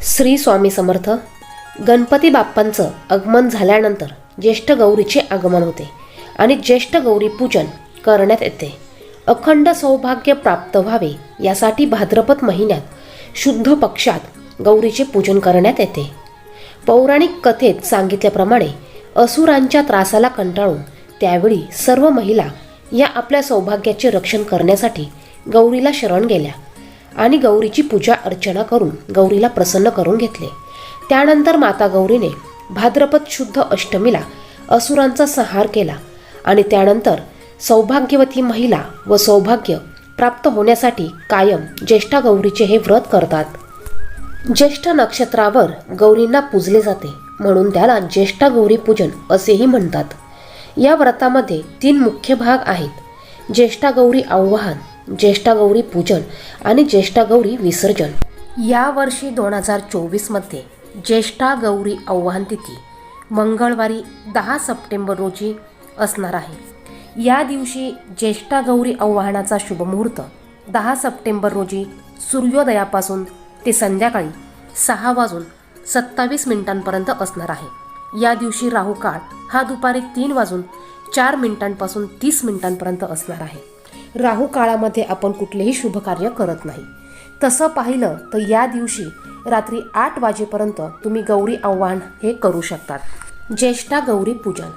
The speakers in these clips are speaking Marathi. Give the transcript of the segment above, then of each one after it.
श्री स्वामी समर्थ. गणपती बाप्पांचं आगमन झाल्यानंतर ज्येष्ठ गौरीचे आगमन होते आणि ज्येष्ठ गौरी पूजन करण्यात येते. अखंड सौभाग्य प्राप्त व्हावे यासाठी भाद्रपद महिन्यात शुद्ध पक्षात गौरीचे पूजन करण्यात येते. पौराणिक कथेत सांगितल्याप्रमाणे असुरांच्या त्रासाला कंटाळून त्यावेळी सर्व महिला या आपल्या सौभाग्याचे रक्षण करण्यासाठी गौरीला शरण गेल्या आणि गौरीची पूजा अर्चना करून गौरीला प्रसन्न करून घेतले. त्यानंतर माता गौरीने भाद्रपद शुद्ध अष्टमीला असुरांचा संहार केला आणि त्यानंतर सौभाग्यवती महिला व सौभाग्य प्राप्त होण्यासाठी कायम ज्येष्ठा गौरीचे हे व्रत करतात. ज्येष्ठ नक्षत्रावर गौरींना पूजले जाते म्हणून त्याला ज्येष्ठा गौरी पूजन असेही म्हणतात. या व्रतामध्ये 3 मुख्य भाग आहेत: ज्येष्ठा गौरी आवाहन, ज्येष्ठा गौरी पूजन आणि ज्येष्ठा गौरी विसर्जन. या वर्षी 2024 मध्ये ज्येष्ठा गौरी आवाहन तिथी मंगळवारी 10 सप्टेंबर रोजी असणार आहे. या दिवशी ज्येष्ठा गौरी आवाहनाचा शुभमुहूर्त 10 सप्टेंबर रोजी सूर्योदयापासून ते संध्याकाळी 6:27 असणार आहे. या दिवशी राहू काळ हा दुपारी 3:04 30 मिनिटांपर्यंत असणार आहे. राहू काळामध्ये आपण कुठलेही शुभ कार्य करत नाही. तसं पाहिलं तर या दिवशी रात्री 8 वाजेपर्यंत तुम्ही गौरी आवाहन हे करू शकतात. ज्येष्ठा गौरी पूजन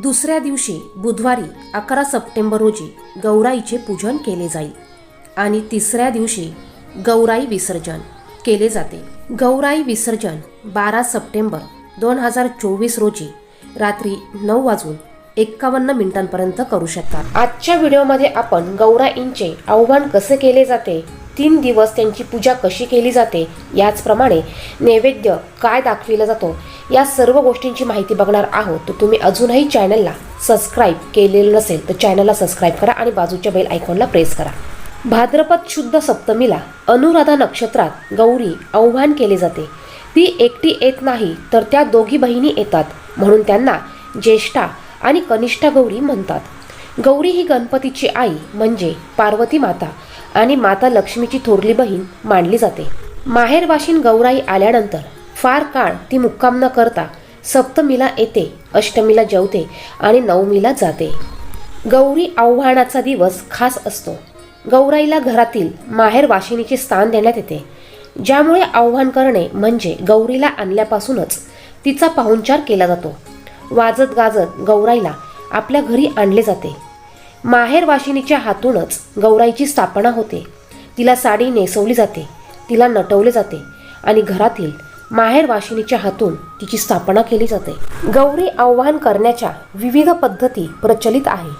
दुसऱ्या दिवशी बुधवारी 11 सप्टेंबर रोजी गौराईचे पूजन केले जाईल आणि तिसऱ्या दिवशी गौराई विसर्जन केले जाते. गौराई विसर्जन 12 सप्टेंबर 2024 रोजी रात्री 9:51 करू शकतात. आजच्या व्हिडिओमध्ये आपण गौराईंचे आवाहन कसे केले जाते, 3 दिवस त्यांची पूजा कशी केली जाते, याचप्रमाणे नैवेद्य काय दाखविला जातो, या सर्व गोष्टींची माहिती बघणार आहोत. तर तुम्ही अजूनही चॅनलला सबस्क्राईब केलेलं नसेल तर चॅनलला सबस्क्राईब करा आणि बाजूच्या बेल आयकॉनला प्रेस करा. भाद्रपद शुद्ध सप्तमीला अनुराधा नक्षत्रात गौरी आवाहन केले जाते. ती एकटी येत नाही तर त्या दोघी बहिणी येतात म्हणून त्यांना ज्येष्ठा आणि कनिष्ठा गौरी म्हणतात. गौरी ही गणपतीची आई म्हणजे पार्वती माता आणि माता लक्ष्मीची थोरली बहीण मानली जाते. माहेरवाशीन गौराई आल्यानंतर फार काळ ती मुक्काम न करता सप्तमीला येते, अष्टमीला जेवते आणि नवमीला जाते. गौरी आव्हानाचा दिवस खास असतो. गौराईला घरातील माहेरवाशिनीचे स्थान देण्यात येते, ज्यामुळे आव्हान करणे म्हणजे गौरीला आणल्यापासूनच तिचा पाहुणचार केला जातो. वाजत गाजत गौराईला आपल्या घरी आणले जाते. माहेरवाशिनीच्या हातूनच गौराईची स्थापना होते. तिला साडी नेसवली जाते, तिला नटवले जाते आणि घरातील माहेरवाशिनीच्या हातून तिची स्थापना केली जाते. गौरी आवाहन करण्याच्या विविध पद्धती प्रचलित आहे.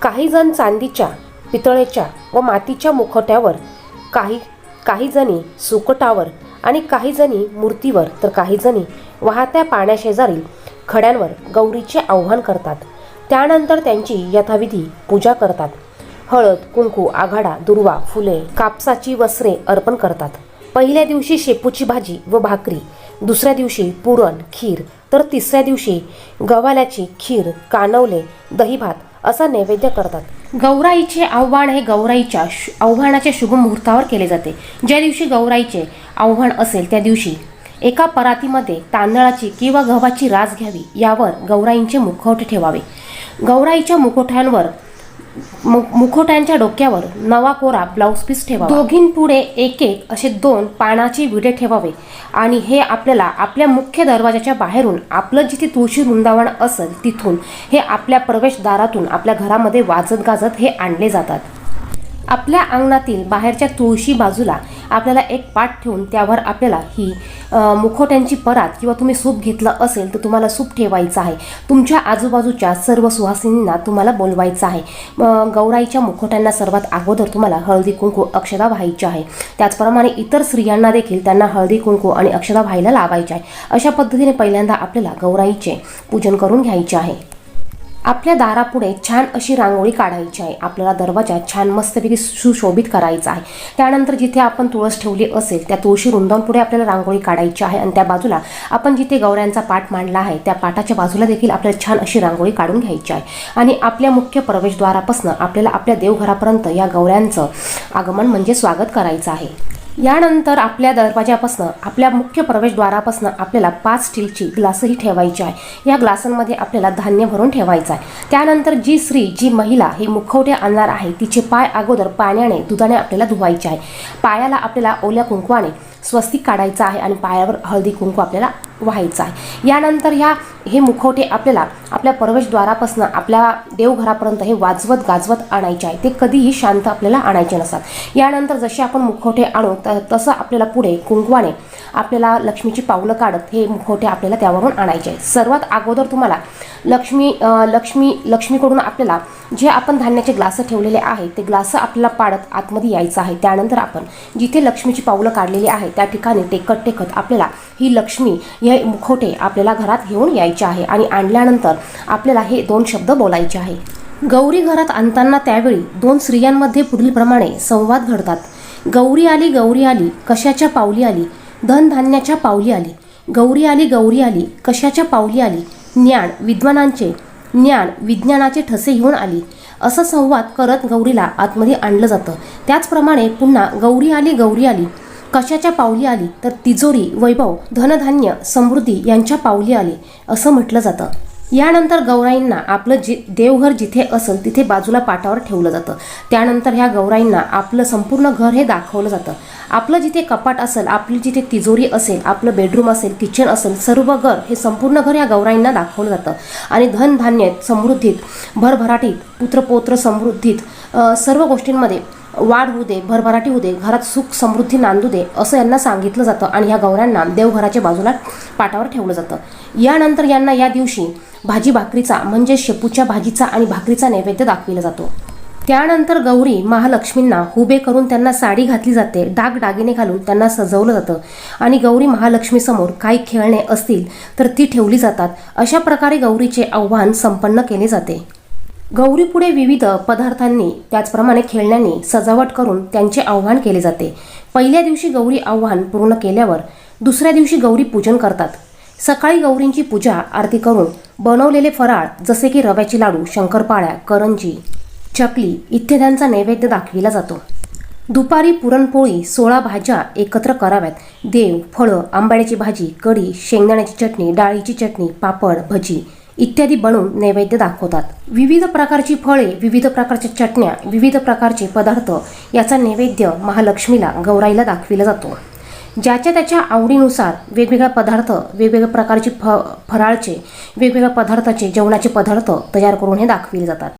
काही जण चांदीच्या, पितळेच्या व मातीच्या मुखट्यावर, काही जणी सुकटावर आणि काही जणी मूर्तीवर तर काही जणी वाहत्या पाण्याशेजारील खड्यांवर गौरीचे आवाहन करतात. त्यानंतर त्यांची यथाविधी पूजा करतात. हळद, कुंकू, आघाडा, दुर्वा, फुले, कापसाची वस्त्रे अर्पण करतात. पहिल्या दिवशी शेपूची भाजी व भाकरी, दुसऱ्या दिवशी पुरण, खीर तर तिसऱ्या दिवशी गव्हाल्याची खीर, कानवले, दहीभात असा नैवेद्य करतात. गौराईचे आव्हान हे गौराईच्या आव्हानाच्या शुभ मुहूर्तावर केले जाते. ज्या दिवशी गौराईचे आव्हान असेल त्या दिवशी एका परातीमध्ये तांदळाची किंवा गव्हाची रास घ्यावी. यावर गौराईंचे मुखवटे ठेवावे. गौराईच्या मुखोट्यांच्या डोक्यावर नवा कोरा ब्लाऊज पीस ठेवावा. दोघींपुढे एक असे 2 पानाचे विडे ठेवावे आणि हे आपल्याला आपल्या मुख्य दरवाजाच्या बाहेरून, आपलं जिथे तुळशी वृंदावन असेल तिथून हे आपल्या प्रवेशद्वारातून आपल्या घरामध्ये वाजत गाजत हे आणले जातात. आपल्या अंगणातील बाहेरच्या तुळशी बाजूला आपल्याला एक पाट ठेवून त्यावर आपल्याला ही मुखोट्यांची परात किंवा तुम्ही सूप घेतलं असेल तर तुम्हाला सूप ठेवायचं आहे. तुमच्या आजूबाजूच्या सर्व सुहासिनींना तुम्हाला बोलवायचं आहे. गौराईच्या मुखोट्यांना सर्वात अगोदर तुम्हाला हळदी कुंकू अक्षता व्हायची आहे. त्याचप्रमाणे इतर स्त्रियांना देखील त्यांना हळदी कुंकू आणि अक्षता व्हायला लावायचे आहे. अशा पद्धतीने पहिल्यांदा आपल्याला गौराईचे पूजन करून घ्यायचे आहे. आपल्या दारापुढे छान अशी रांगोळी काढायची आहे. आपल्याला दरवाजा छान मस्तपैकी सुशोभित करायचा आहे. त्यानंतर जिथे आपण तुळस ठेवली असेल त्या तुळशी वृंदावनपुढे आपल्याला रांगोळी काढायची आहे आणि त्या बाजूला आपण जिथे गौऱ्यांचा पाट मांडला आहे त्या पाटाच्या बाजूला देखील आपल्याला छान अशी रांगोळी काढून घ्यायची आहे. आणि आपल्या मुख्य प्रवेशद्वारापासून आपल्याला आपल्या देवघरापर्यंत या गौऱ्यांचं आगमन म्हणजे स्वागत करायचं आहे. यानंतर आपल्या दरवाजापासून आपल्या मुख्य प्रवेशद्वारापासून आपल्याला 5 स्टीलची ग्लासही ठेवायची आहे। या ग्लासांमध्ये आपल्याला धान्य भरून ठेवायचं आहे। त्यानंतर जी स्त्री जी महिला ही मुखवटे आणणार आहे तिचे पाय अगोदर पाण्याने दुधाने आपल्याला धुवायचे आहे। पायाला आपल्याला ओल्या कुंकवाने स्वस्तिक काढायचं आहे आणि पायावर हळदी कुंकू आपल्याला व्हायचं आहे। यानंतर हे मुखवटे आपल्याला आपल्या प्रवेशद्वारापासून आपल्या देवघरापर्यंत हे वाजवत गाजवत आणायचे आहे। ते कधीही शांत आपल्याला आणायचे नसतात। यानंतर जसे आपण मुखवटे आणू तसं आपल्याला पुढे कुंकवाने आपल्याला लक्ष्मीची पावलं काढत हे मुखवटे आपल्याला त्यावरून आणायचे आहे। सर्वात अगोदर तुम्हाला लक्ष्मीकडून आपल्याला जे आपण धान्याचे ग्लास ठेवलेले आहेत ते ग्लास आपल्याला पाडत आतमध्ये यायचं आहे। त्यानंतर आपण जिथे लक्ष्मीची पावलं काढलेली आहे त्या ठिकाणी टेकत आपल्याला ही लक्ष्मी हे मुखवटे आपल्याला घरात घेऊन यायचे आहे आणि आणल्यानंतर आपल्याला हे 2 शब्द बोलायचे आहे। गौरी घरात आणताना त्यावेळी 2 स्त्रियांमध्ये पुढीलप्रमाणे संवाद घडतात। गौरी आली कशाच्या पावली आली, धनधान्याच्या पावली आली। गौरी आली कशाच्या पावली आली, ज्ञान विज्ञानाचे ठसे घेऊन आली। असं संवाद करत गौरीला आतमध्ये आणलं जातं। त्याचप्रमाणे पुन्हा गौरी आली कशाच्या पावली आली, तर तिजोरी, वैभव, धनधान्य, समृद्धी यांच्या पावली आली असं म्हटलं जातं। यानंतर गौराईंना आपलं देवघर जिथे असेल तिथे बाजूला पाटावर ठेवलं जातं। त्यानंतर ह्या गौराईंना आपलं संपूर्ण घर हे दाखवलं जातं। आपलं जिथे कपाट असेल, आपली जिथे तिजोरी असेल, आपलं बेडरूम असेल, किचन असेल, सर्व घर हे संपूर्ण घर या गौराईंना दाखवलं जातं आणि धनधान्य समृद्धीत, भरभराटीत, पुत्रपौत्र समृद्धीत सर्व गोष्टींमध्ये वाढ होऊ दे, भरभराटी होऊ दे, घरात सुख समृद्धी नांदू दे असं यांना सांगितलं जातं आणि ह्या गौरांना देवघराच्या बाजूला पाटावर ठेवलं जातं। यानंतर यांना या दिवशी भाजी भाकरीचा म्हणजे शेपूच्या भाजीचा आणि भाकरीचा नैवेद्य दाखविला जातो। त्यानंतर गौरी महालक्ष्मींना उभे करून त्यांना साडी घातली जाते, दागदागिने घालून त्यांना सजवलं जातं आणि गौरी महालक्ष्मीसमोर काही खेळणे असतील तर ती ठेवली जातात। अशा प्रकारे गौरीचे आव्हान संपन्न केले जाते। गौरीपुढे विविध पदार्थांनी त्याचप्रमाणे खेळण्यांनी सजावट करून त्यांचे आव्हान केले जाते। पहिल्या दिवशी गौरी आव्हान पूर्ण केल्यावर दुसऱ्या दिवशी गौरी पूजन करतात। सकाळी गौरींची पूजा आरती करून बनवलेले फराळ जसे की रव्याचे लाडू, शंकरपाळ्या, करंजी, चकली इत्यादींचा नैवेद्य दाखविला जातो। दुपारी पुरणपोळी 16 भाज्या एकत्र कराव्यात। देव, फळं, आंबाड्याची भाजी, कढी, शेंगदाण्याची चटणी, डाळीची चटणी, पापड, भजी इत्यादी बनवून नैवेद्य दाखवतात। विविध प्रकारची फळे, विविध प्रकारच्या चटण्या, विविध प्रकारचे पदार्थ याचा नैवेद्य महालक्ष्मीला गौराईला दाखविला जातो। ज्याच्या त्याच्या आवडीनुसार वेगवेगळ्या पदार्थ, वेगवेगळ्या प्रकारचे फराळचे, वेगवेगळ्या पदार्थाचे जेवणाचे पदार्थ तयार करून हे दाखविले जातात।